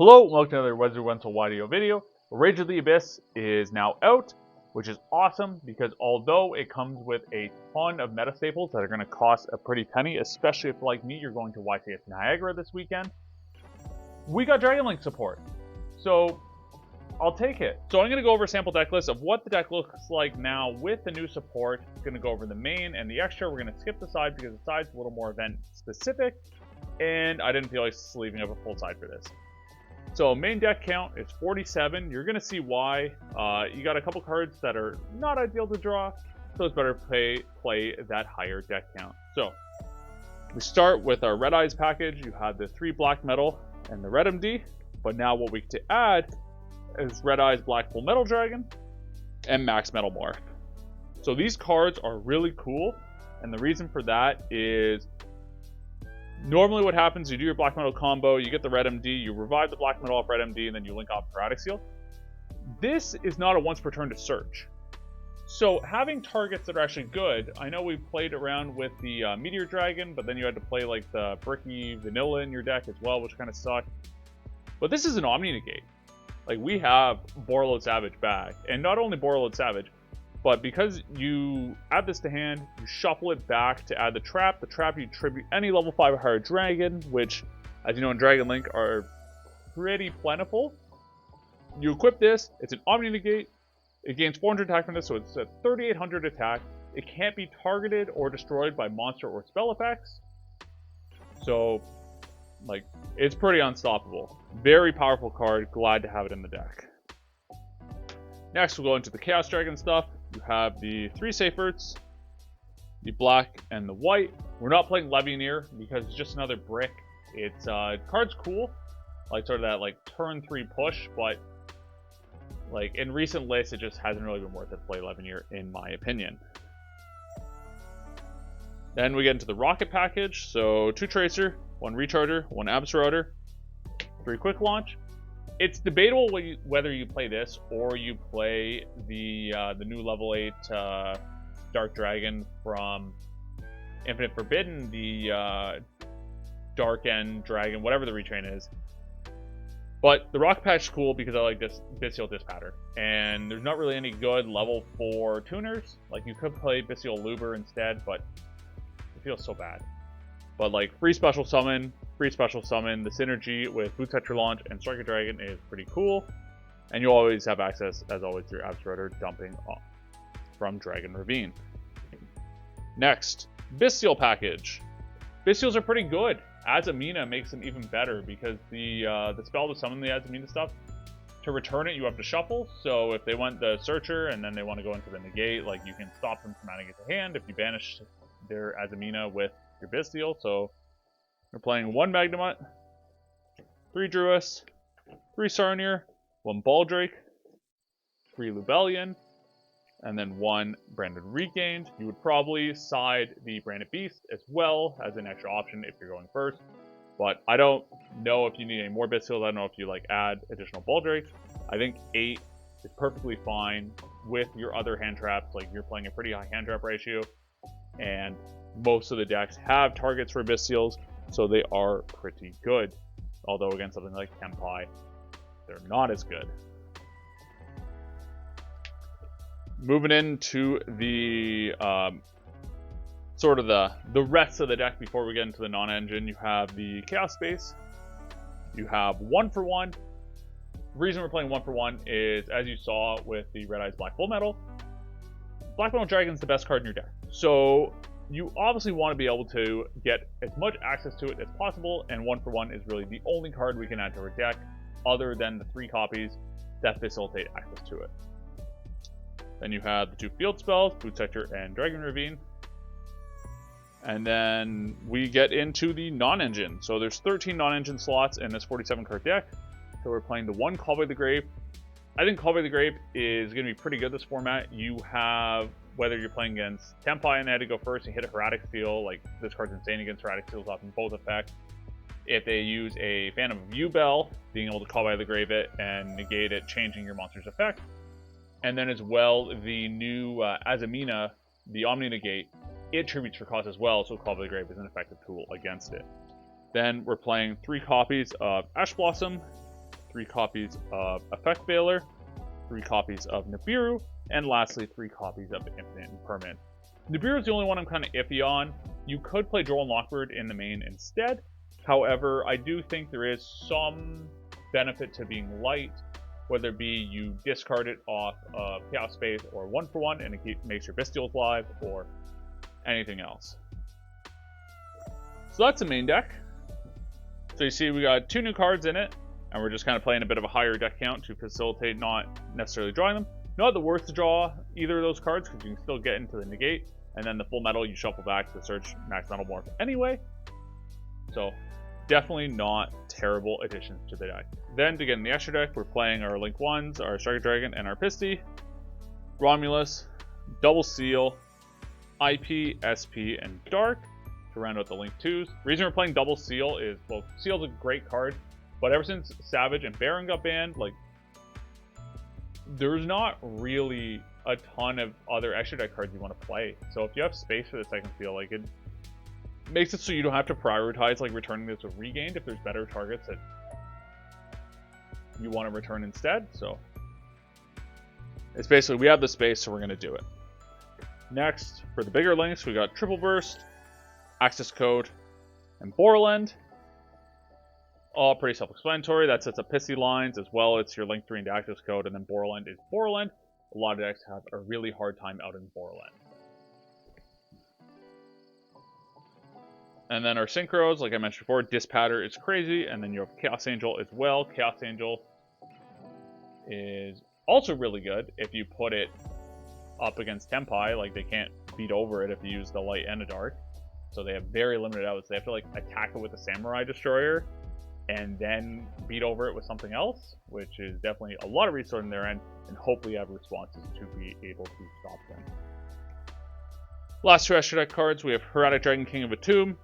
Hello, welcome to another Residential Audio video. Rage of the Abyss is now out, which is awesome because although it comes with a ton of meta staples that are going to cost a pretty penny, especially if, like me, you're going to YCS Niagara this weekend, we got Dragon Link support. So I'll take it. So I'm going to go over a sample deck list of what the deck looks like now with the new support. I'm going to go over the main and the extra. We're going to skip the side because the side's a little more event specific, and I didn't feel like sleeving up a full side for this. So main deck count is 47. You're going to see why. You got a couple cards that are not ideal to draw, so it's better to play that higher deck count. So we start with our Red Eyes package. You have the 3 black metal and the red MD, but now what we get to add is Red Eyes Black Full Metal Dragon and Max Metal Morph. So these cards are really cool, and the reason for that is normally what happens, you do your black metal combo, you get the red MD, you revive the black metal off red MD, and then you link off Paratic Seal. This is not a once per turn to search. So having targets that are actually good, I know we played around with the Meteor Dragon, but then you had to play like the Bricky Vanilla in your deck as well, which kind of sucked. But this is an Omni Negate. Like, we have Borreload Savage back, and not only Borreload Savage, but because you add this to hand, you shuffle it back to add the trap. The trap, you tribute any level 5 or higher dragon, which, as you know, in Dragon Link are pretty plentiful. You equip this, it's an Omni Negate, it gains 400 attack from this, so it's at 3,800 attack. It can't be targeted or destroyed by monster or spell effects. So, like, it's pretty unstoppable. Very powerful card, glad to have it in the deck. Next, we'll go into the Chaos Dragon stuff. You have the 3 Safers, the black and the white. We're not playing Levianeer because it's just another brick. It's card's cool, like sort of that like turn 3 push, but like in recent lists, it just hasn't really been worth it to play Levianeer in my opinion. Then we get into the Rokket package. So 2 Tracer, 1 Recharger, 1 Absorber, 3 Quick Launch. It's debatable whether you play this or you play the new level 8 Dark Dragon from Infinite Forbidden, the Dark End Dragon, whatever the retrain is. But the Rock Patch is cool because I like this Bystial Dispatter. And there's not really any good level 4 tuners. Like, you could play Bystial Luber instead, but it feels so bad. But like free special summon, the synergy with Boot Set Your Launch and Strike a Dragon is pretty cool. And you always have access, as always, through Absorber dumping off from Dragon Ravine. Next, Bystial package. Bystials are pretty good. Azamina makes them even better because the spell to summon the Azamina stuff, to return it, you have to shuffle. So if they want the Searcher and then they want to go into the Negate, like you can stop them from adding it to hand if you banish their Azamina with your Bystial. So we're playing 1 Magnemite, 3 Druis, 3 Sarnier, 1 Baldrake, 3 Lubellion, and then 1 Branded Regained. You would probably side the Branded Beast as well as an extra option if you're going first. But I don't know if you need any more Bystials. I don't know if you like add additional Baldrake. I think 8 is perfectly fine with your other hand traps. Like, you're playing a pretty high hand trap ratio, and most of the decks have targets for Bystials, so they are pretty good. Although against something like Tempai, they're not as good. Moving into the sort of the rest of the deck before we get into the non-engine, you have the Chaos Space. You have 1 for 1. The reason we're playing 1 for 1 is, as you saw with the Red Eyes Black Full Metal, Black Metal Dragon is the best card in your deck. So you obviously want to be able to get as much access to it as possible, and 1 for 1 is really the only card we can add to our deck other than the 3 copies that facilitate access to it. Then you have the 2 field spells, Boot Sector and Dragon Ravine. And then we get into the non-engine. So there's 13 non-engine slots in this 47 card deck. So we're playing the 1 Callby the Grape. I think Callby the Grape is going to be pretty good this format. You have, whether you're playing against Tempai and they had to go first and hit a Heretic Seal, like this card's insane against Heretic Seals off in both effects. If they use a Phantom of Yubel, being able to Callby the Grave it and negate it, changing your monster's effect. And then as well, the new Azamina, the Omni Negate, it tributes for cost as well, so Callby the Grave is an effective tool against it. Then we're playing 3 copies of Ash Blossom, 3 copies of Effect Veiler, 3 copies of Nibiru, and lastly 3 copies of Infinite Impermanent. Nibiru is the only one I'm kind of iffy on. You could play Droll and Lockbird in the main instead. However, I do think there is some benefit to being light, whether it be you discard it off of Chaos Space or 1-for-1 and it makes your Bystials live, or anything else. So that's the main deck. So you see we got 2 new cards in it, and we're just kind of playing a bit of a higher deck count to facilitate not necessarily drawing them. Not the worst to draw either of those cards, because you can still get into the negate, and then the full metal you shuffle back to search max metal morph anyway. So definitely not terrible additions to the deck. Then to get in the extra deck, we're playing our Link 1s, our Striker Dragon, and our Pisty, Romulus, Double Seal, IP, SP, and Dark to round out the Link 2s. The reason we're playing Double Seal is, well, Seal's a great card, but ever since Savage and Baron got banned, like, there's not really a ton of other extra deck cards you want to play. So if you have space for the second seal, like, it makes it so you don't have to prioritize like returning this with Regained if there's better targets that you want to return instead. So it's basically, we have the space, so we're going to do it. Next, for the bigger links, we got Triple Burst, Access Code, and Borland. All pretty self-explanatory. That sets up Pissy lines as well. It's your Link 3 into Access Code, and then Borland is Borland. A lot of decks have a really hard time out in Borland. And then our synchros, like I mentioned before, Dispatter is crazy, and then you have Chaos Angel as well. Chaos Angel is also really good if you put it up against Tempai. Like, they can't beat over it if you use the light and a dark. So they have very limited outs. They have to like attack it with a Samurai Destroyer and then beat over it with something else, which is definitely a lot of resource on their end, and hopefully have responses to be able to stop them. Last 2 extra deck cards, we have Heretic Dragon, King of a Tomb.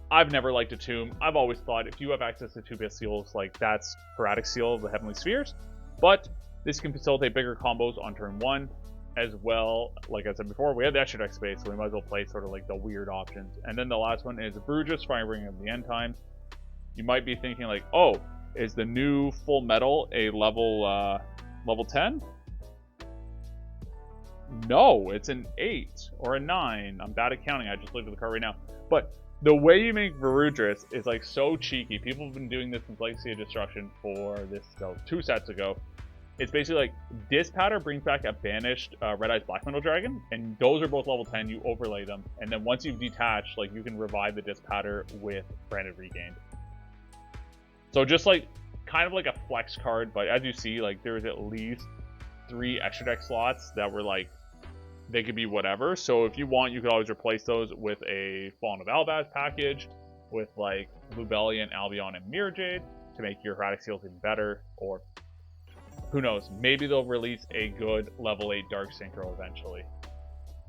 I've never liked a Tomb. I've always thought if you have access to 2 Bystials, like, that's Heretic Seal of the Heavenly Spheres. But this can facilitate bigger combos on turn 1 as well. Like I said before, we have the extra deck space, so we might as well play sort of like the weird options. And then the last one is Bruges, Firebring of the End Time. You might be thinking like, oh, is the new Full Metal a level 10? No, it's an 8 or a 9. I'm bad at counting. I just looked at the card right now. But the way you make Varudris is like so cheeky. People have been doing this since Legacy of Destruction for this, so 2 sets ago. It's basically like Dispatter brings back a banished Red Eyes Black Metal Dragon, and those are both level 10. You overlay them, and then once you've detached, like, you can revive the Dispatter with Branded Regained. So just like kind of like a flex card, but as you see, like, there's at least 3 extra deck slots that were like, they could be whatever. So if you want, you could always replace those with a Fallen of Albaz package, with like Lubellion, Albion, and Mirror Jade to make your Heretic Seals even better. Or who knows, maybe they'll release a good level 8 Dark Synchro eventually.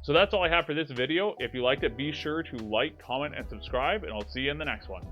So that's all I have for this video. If you liked it, be sure to like, comment, and subscribe, and I'll see you in the next one.